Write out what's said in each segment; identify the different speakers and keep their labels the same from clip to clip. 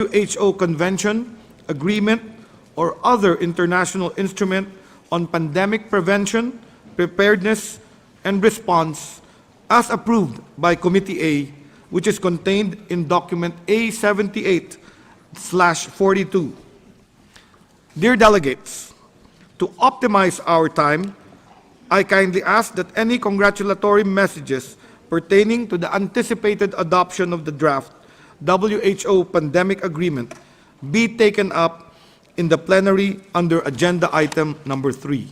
Speaker 1: WHO Convention, Agreement, or other international instrument on pandemic prevention, preparedness, and response as approved by Committee A, which is contained in document A78/42. Dear delegates, to optimize our time, I kindly ask that any congratulatory messages pertaining to the anticipated adoption of the draft WHO Pandemic Agreement be taken up in the plenary under agenda item number 3.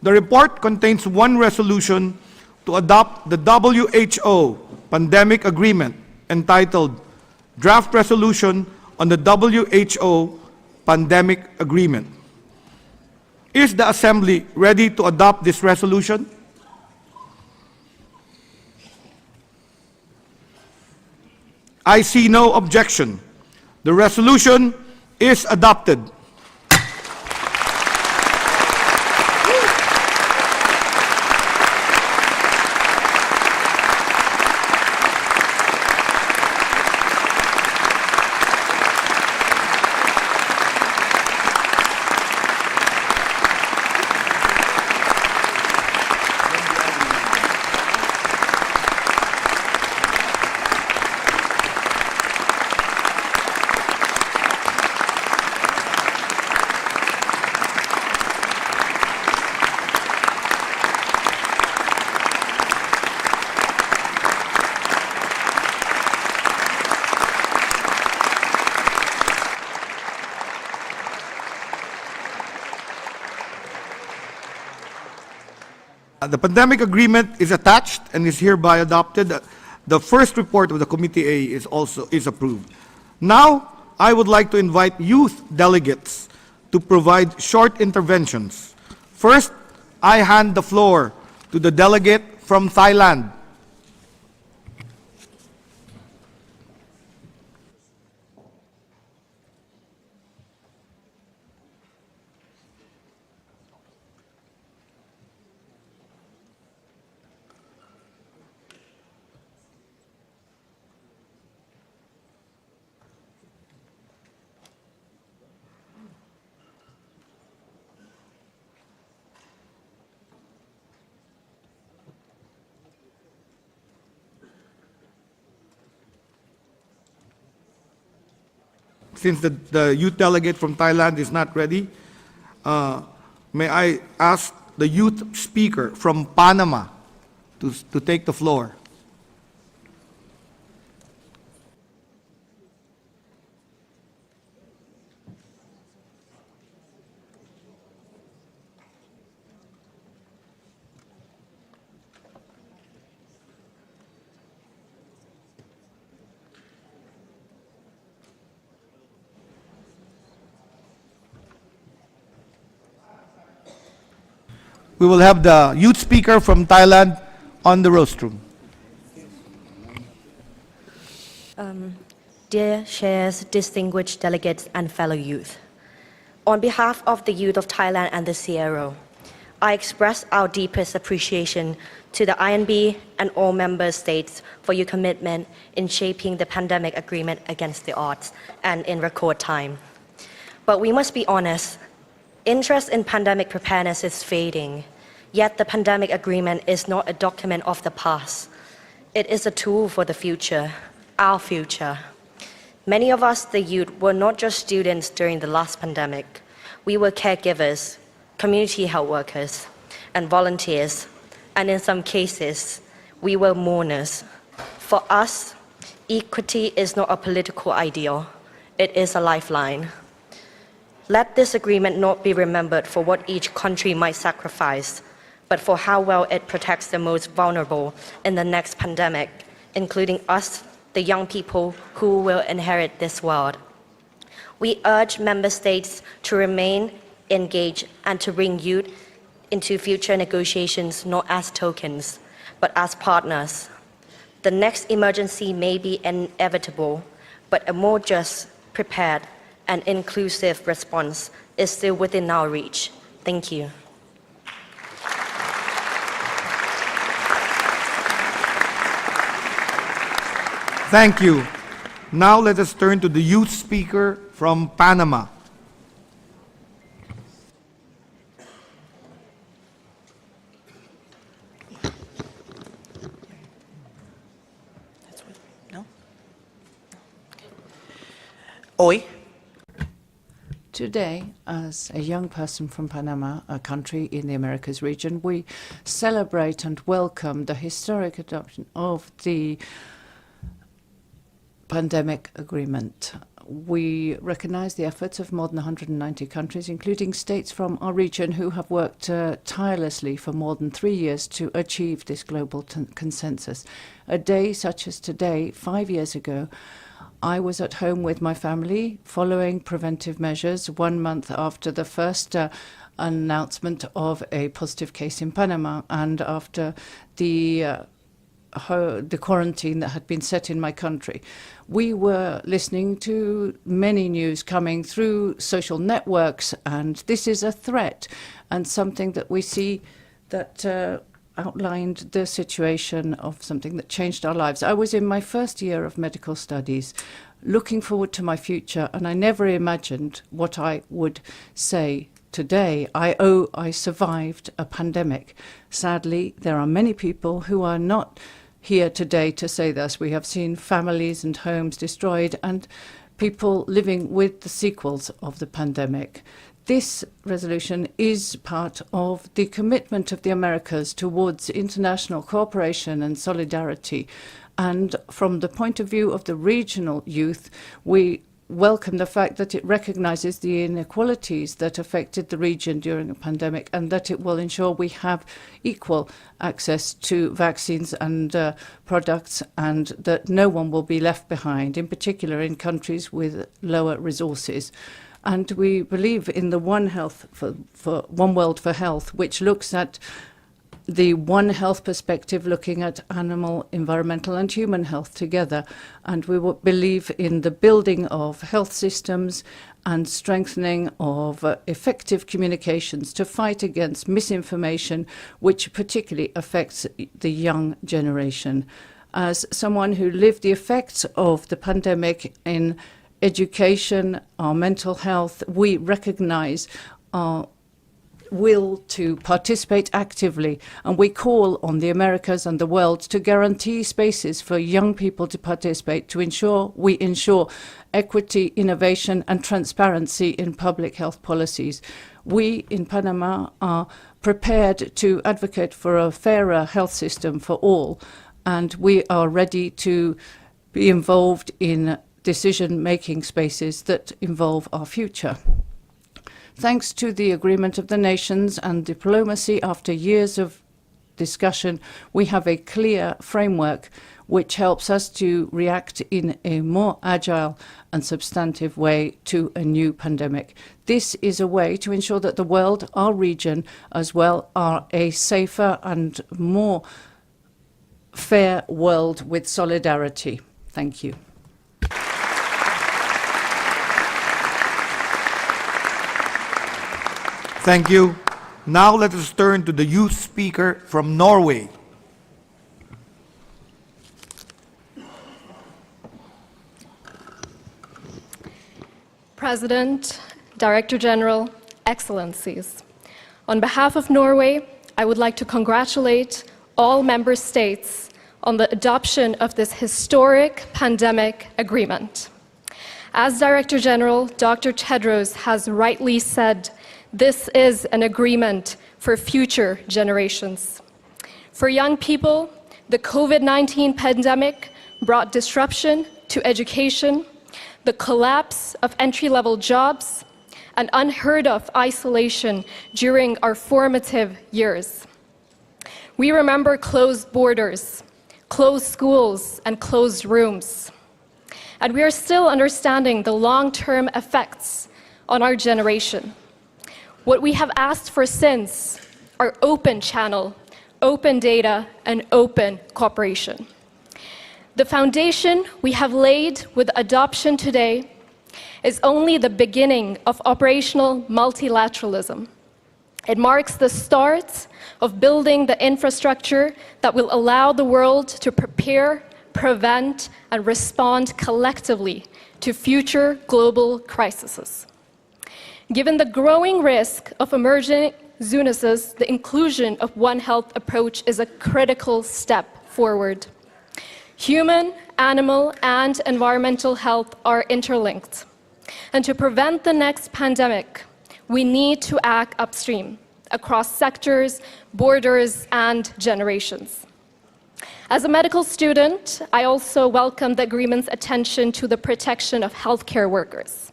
Speaker 1: The report contains one resolution to adopt the WHO Pandemic Agreement entitled Draft Resolution on the WHO Pandemic Agreement. Is the Assembly ready to adopt this resolution? I see no objection. The resolution is adopted. The pandemic agreement is attached and is hereby adopted. The first report of the Committee A is approved. Now, I would like to invite youth delegates to provide short interventions. First, I hand the floor to the delegate from Thailand. Since the youth delegate from Thailand is not ready, may I ask the youth speaker from Panama to take the floor? We will have the youth speaker from Thailand on the rostrum.
Speaker 2: Dear chairs, distinguished delegates, and fellow youth, on behalf of the youth of Thailand and the CRO, I express our deepest appreciation to the INB and all member states for your commitment in shaping the pandemic agreement against the odds and in record time. But we must be honest, interest in pandemic preparedness is fading, yet the pandemic agreement is not a document of the past. It is a tool for the future, our future. Many of us, the youth, were not just students during the last pandemic. We were caregivers, community health workers, and volunteers, and in some cases, we were mourners. For us, equity is not a political ideal, it is a lifeline. Let this agreement not be remembered for what each country might sacrifice, but for how well it protects the most vulnerable in the next pandemic, including us, the young people who will inherit this world. We urge member states to remain engaged and to bring youth into future negotiations not as tokens, but as partners. The next emergency may be inevitable, but a more just, prepared, and inclusive response is still within our reach. Thank you.
Speaker 1: Thank you. Now let us turn to the youth speaker from Panama.
Speaker 3: Hoy,
Speaker 4: Today, as a young person from Panama, a country in the Americas region, we celebrate and welcome the historic adoption of the pandemic agreement. We recognize the efforts of more than 190 countries, including states from our region who have worked tirelessly for more than 3 years to achieve this global consensus. A day such as today, 5 years ago, I was at home with my family following preventive measures 1 month after the first announcement of a positive case in Panama and after the quarantine that had been set in my country. We were listening to many news coming through social networks, and this is a threat and something that we see that outlined the situation of something that changed our lives. I was in my first year of medical studies, looking forward to my future, and I never imagined what I would say today. I survived a pandemic. Sadly, there are many people who are not here today to say this. We have seen families and homes destroyed and people living with the sequels of the pandemic. This resolution is part of the commitment of the Americas towards international cooperation and solidarity. And from the point of view of the regional youth, we welcome the fact that it recognizes the inequalities that affected the region during a pandemic and that it will ensure we have equal access to vaccines and products and that no one will be left behind, in particular in countries with lower resources. And we believe in the One World for Health, which looks at the One Health perspective, looking at animal, environmental and human health together. And we believe in the building of health systems and strengthening of effective communications to fight against misinformation, which particularly affects the young generation. As someone who lived the effects of the pandemic in education, our mental health, we recognize our will to participate actively, and we call on the Americas and the world to guarantee spaces for young people to participate, to ensure we ensure equity, innovation and transparency in public health policies. We in Panama are prepared to advocate for a fairer health system for all, and we are ready to be involved in decision-making spaces that involve our future. Thanks to the agreement of the nations and diplomacy, after years of discussion, we have a clear framework which helps us to react in a more agile and substantive way to a new pandemic. This is a way to ensure that the world, our region as well, are a safer and more fair world with solidarity. Thank you.
Speaker 1: Thank you. Now let us turn to the youth speaker from Norway.
Speaker 5: President, Director General, Excellencies. On behalf of Norway, I would like to congratulate all member states on the adoption of this historic pandemic agreement. As Director General, Dr. Tedros has rightly said, this is an agreement for future generations. For young people, the COVID-19 pandemic brought disruption to education, the collapse of entry-level jobs, and unheard of isolation during our formative years. We remember closed borders, closed schools, and closed rooms. And we are still understanding the long-term effects on our generation. What we have asked for since are open channel, open data, and open cooperation. The foundation we have laid with adoption today is only the beginning of operational multilateralism. It marks the start of building the infrastructure that will allow the world to prepare prevent, and respond collectively to future global crises. Given the growing risk of emerging zoonosis, the inclusion of One Health approach is a critical step forward. Human, animal, and environmental health are interlinked. And to prevent the next pandemic, we need to act upstream, across sectors, borders, and generations. As a medical student, I also welcome the agreement's attention to the protection of healthcare workers,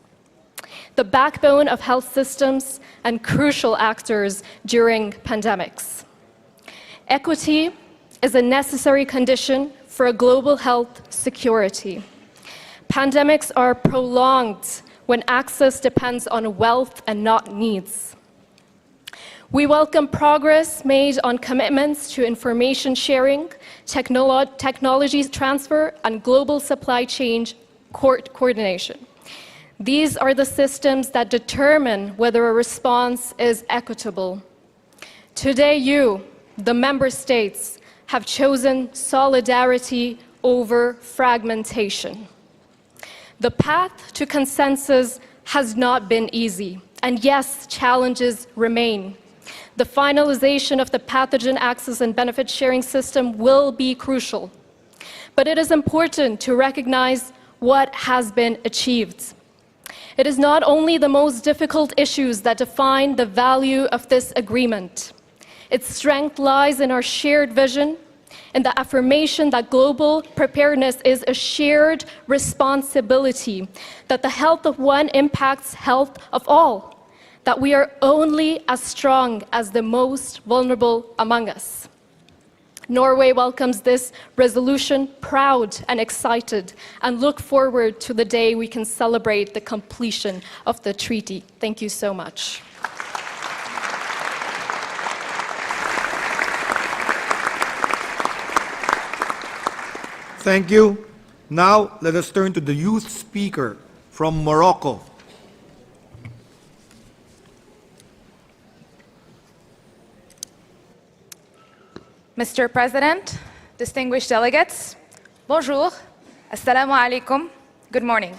Speaker 5: the backbone of health systems and crucial actors during pandemics. Equity is a necessary condition for a global health security. Pandemics are prolonged when access depends on wealth and not needs. We welcome progress made on commitments to information sharing, technology transfer, and global supply chain coordination. These are the systems that determine whether a response is equitable. Today, you, the member states, have chosen solidarity over fragmentation. The path to consensus has not been easy, and yes, challenges remain. The finalization of the pathogen access and benefit sharing system will be crucial. But it is important to recognize what has been achieved. It is not only the most difficult issues that define the value of this agreement. Its strength lies in our shared vision, in the affirmation that global preparedness is a shared responsibility, that the health of one impacts health of all, that we are only as strong as the most vulnerable among us. Norway welcomes this resolution proud and excited and look forward to the day we can celebrate the completion of the treaty. Thank you so much.
Speaker 1: Thank you. Now, let us turn to the youth speaker from Morocco.
Speaker 6: Mr. President, distinguished delegates, bonjour, assalamu alaikum, good morning.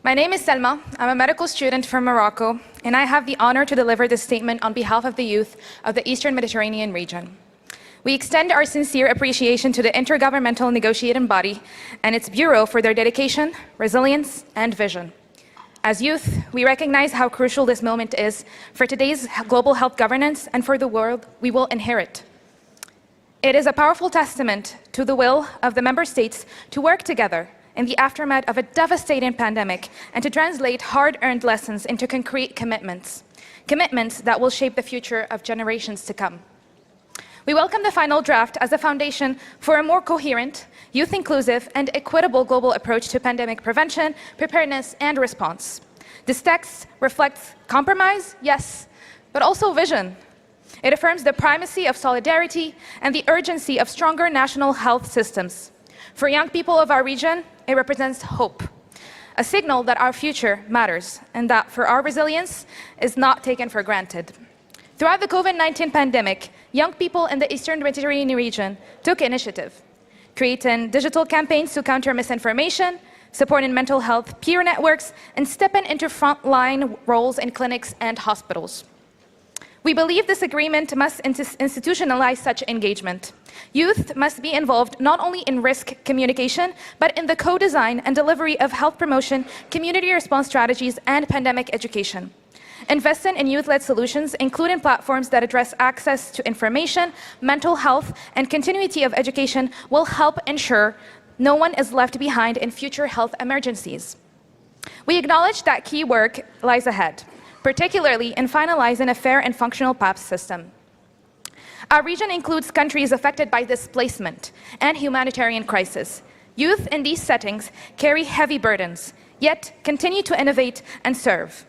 Speaker 6: My name is Selma. I'm a medical student from Morocco, and I have the honor to deliver this statement on behalf of the youth of the Eastern Mediterranean region. We extend our sincere appreciation to the Intergovernmental Negotiating Body and its Bureau for their dedication, resilience, and vision. As youth, we recognize how crucial this moment is for today's global health governance and for the world we will inherit. It is a powerful testament to the will of the member states to work together in the aftermath of a devastating pandemic and to translate hard-earned lessons into concrete commitments that will shape the future of generations to come. We welcome the final draft as a foundation for a more coherent, youth-inclusive, and equitable global approach to pandemic prevention, preparedness, and response. This text reflects compromise, yes, but also vision. It affirms the primacy of solidarity and the urgency of stronger national health systems. For young people of our region, it represents hope, a signal that our future matters and that for our resilience is not taken for granted. Throughout the COVID-19 pandemic, young people in the Eastern Mediterranean region took initiative, creating digital campaigns to counter misinformation, supporting mental health peer networks, and stepping into frontline roles in clinics and hospitals. We believe this agreement must institutionalize such engagement. Youth must be involved not only in risk communication, but in the co-design and delivery of health promotion, community response strategies, and pandemic education. Investing in youth-led solutions, including platforms that address access to information, mental health, and continuity of education, will help ensure no one is left behind in future health emergencies. We acknowledge that key work lies ahead, particularly in finalizing a fair and functional PAPS system. Our region includes countries affected by displacement and humanitarian crisis. Youth in these settings carry heavy burdens, yet continue to innovate and serve.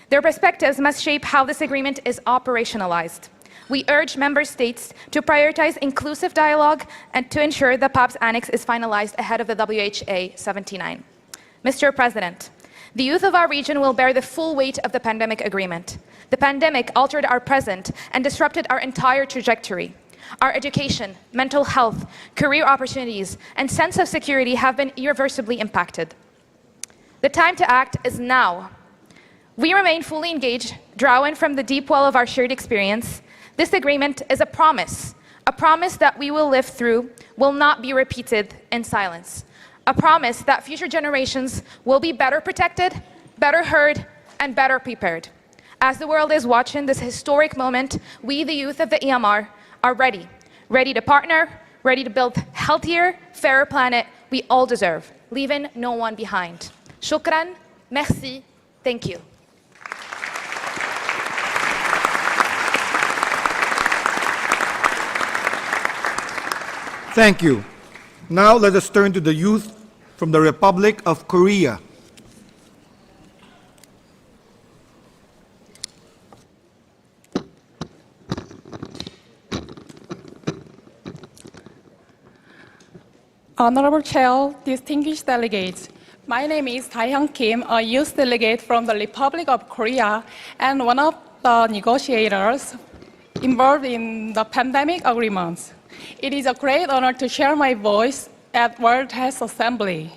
Speaker 6: Their perspectives must shape how this agreement is operationalized. We urge member states to prioritize inclusive dialogue and to ensure the PAPS Annex is finalized ahead of the WHA 79. Mr. President, the youth of our region will bear the full weight of the pandemic agreement. The pandemic altered our present and disrupted our entire trajectory. Our education, mental health, career opportunities, and sense of security have been irreversibly impacted. The time to act is now. We remain fully engaged, drawing from the deep well of our shared experience. This agreement is a promise that we will live through, will not be repeated in silence. A promise that future generations will be better protected, better heard, and better prepared. As the world is watching this historic moment, we, the youth of the EMR, are ready to partner, ready to build healthier, fairer planet we all deserve, leaving no one behind. Shukran, merci, thank you.
Speaker 1: Thank you. Now let us turn to the youth from the Republic of Korea.
Speaker 7: Honorable Chair, distinguished delegates, my name is Dae-hyung Kim, a youth delegate from the Republic of Korea and one of the negotiators involved in the pandemic agreements. It is a great honor to share my voice at World Health Assembly.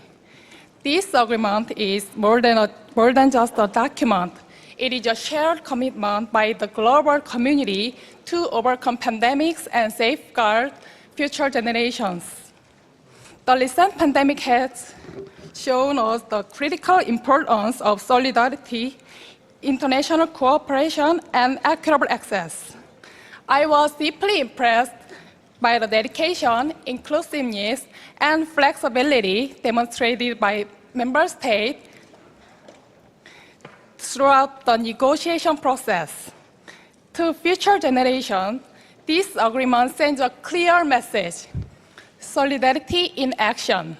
Speaker 7: This agreement is more than just a document. It is a shared commitment by the global community to overcome pandemics and safeguard future generations. The recent pandemic has shown us the critical importance of solidarity, international cooperation, and equitable access. I was deeply impressed by the dedication, inclusiveness, and flexibility demonstrated by member states throughout the negotiation process. To future generations, this agreement sends a clear message: solidarity in action.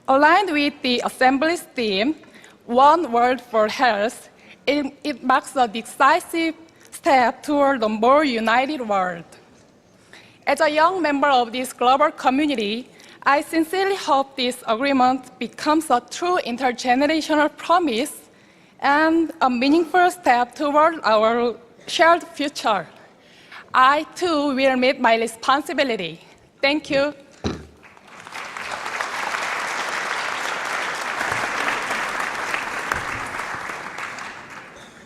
Speaker 7: Aligned with the Assembly's theme, One World for Health, it marks a decisive step toward a more united world. As a young member of this global community, I sincerely hope this agreement becomes a true intergenerational promise and a meaningful step toward our shared future. I, too, will meet my responsibility. Thank you.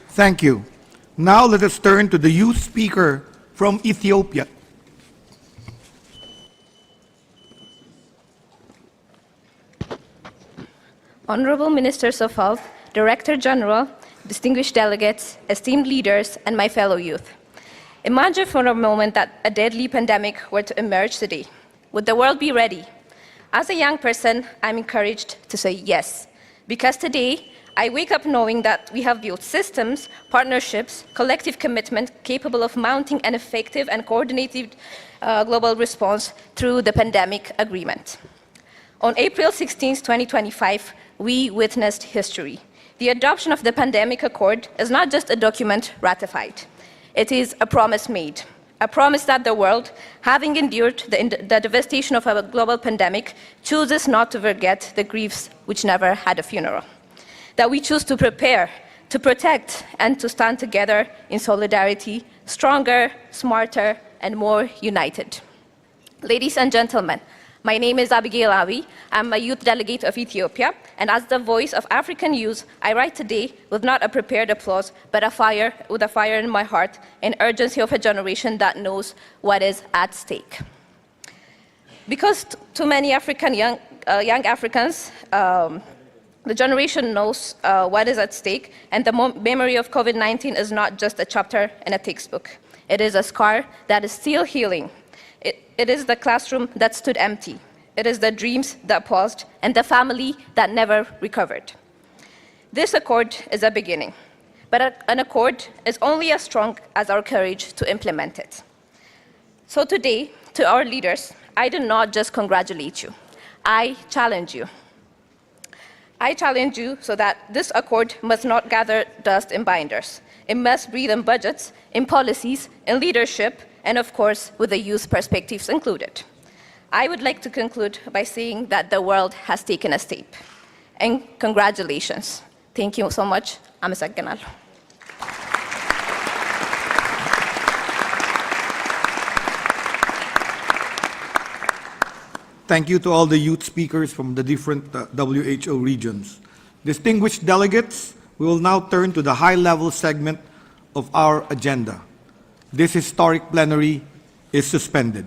Speaker 1: Thank you. Now let us turn to the youth speaker from Ethiopia.
Speaker 2: Honorable Ministers of Health, Director General, distinguished delegates, esteemed leaders, and my fellow youth. Imagine for a moment that a deadly pandemic were to emerge today. Would the world be ready? As a young person, I'm encouraged to say yes, because today I wake up knowing that we have built systems, partnerships, collective commitment capable of mounting an effective and coordinated global response through the pandemic agreement. On April 16, 2025, we witnessed history. The adoption of the Pandemic Accord is not just a document ratified. It is a promise made, a promise that the world, having endured the devastation of a global pandemic, chooses not to forget the griefs which never had a funeral. That we choose to prepare, to protect, and to stand together in solidarity, stronger, smarter, and more united. Ladies and gentlemen, my name is Abigail Awi. I'm a youth delegate of Ethiopia, and as the voice of African youth, I write today with not a prepared applause, but with a fire in my heart, an urgency of a generation that knows what is at stake. Because too many young Africans, the generation knows what is at stake, and the memory of COVID-19 is not just a chapter in a textbook. It is a scar that is still healing. It is the classroom that stood empty. It is the dreams that paused and the family that never recovered. This accord is a beginning, but an accord is only as strong as our courage to implement it. So today, to our leaders, I do not just congratulate you. I challenge you. I challenge you so that this accord must not gather dust in binders. It must breathe in budgets, in policies, in leadership, and of course, with the youth perspectives included. I would like to conclude by saying that the world has taken a step. And congratulations. Thank you so much. Amasaganal.
Speaker 1: Thank you to all the youth speakers from the different WHO regions. Distinguished delegates, we will now turn to the high-level segment of our agenda. This historic plenary is suspended.